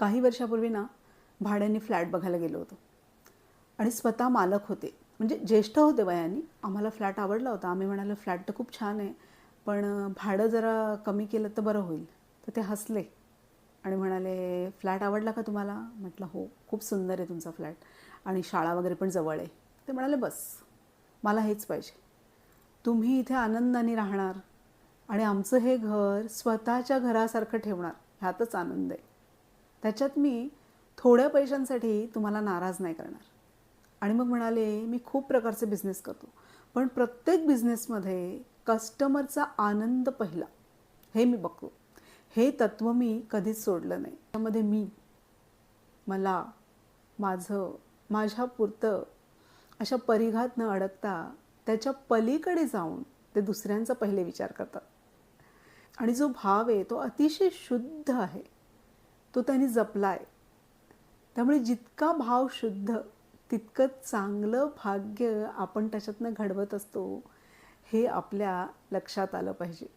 काही वर्षापूर्वी ना भाड्याने फ्लॅट बघायला गेलो होतो आणि स्वतः मालक होते, म्हणजे ज्येष्ठ होते वयाने. आम्हाला फ्लॅट आवडला होता. आम्ही म्हणालो फ्लॅट तर खूप छान आहे, पण भाडं जरा कमी केलं तर बरं होईल. तर ते हसले आणि म्हणाले, फ्लॅट आवडला का तुम्हाला? म्हटलं हो, खूप सुंदर आहे तुमचा फ्लॅट आणि शाळा वगैरे पण जवळ आहे. ते म्हणाले बस, मला हेच पाहिजे. तुम्ही इथे आनंदाने राहणार आणि आमचं हे घर स्वतःच्या घरासारखं ठेवणार, ह्यातच आनंद आहे. त्याच्यात मी थोड्या पैशांसाठी तुम्हाला नाराज नाही करणार. आणि मग म्हणाले, मी खूप प्रकारचे बिझनेस करतो, पण प्रत्येक बिझनेसमध्ये कस्टमरचा आनंद पहिला, हे मी बघतो. हे तत्त्व मी कधीच सोडलं नाही. त्यामध्ये मला, माझं, माझ्यापुरतं अशा परिघात न अडकता त्याच्या पलीकडे जाऊन ते दुसऱ्यांचा पहिले विचार करतात. आणि जो भाव आहे तो अतिशय शुद्ध आहे, तो त्यांनी जपला आहे. त्यामुळे जितका भाव शुद्ध तितकं चांगलं भाग्य आपण त्याच्यातनं घडवत असतो, हे आपल्या लक्षात आलं पाहिजे.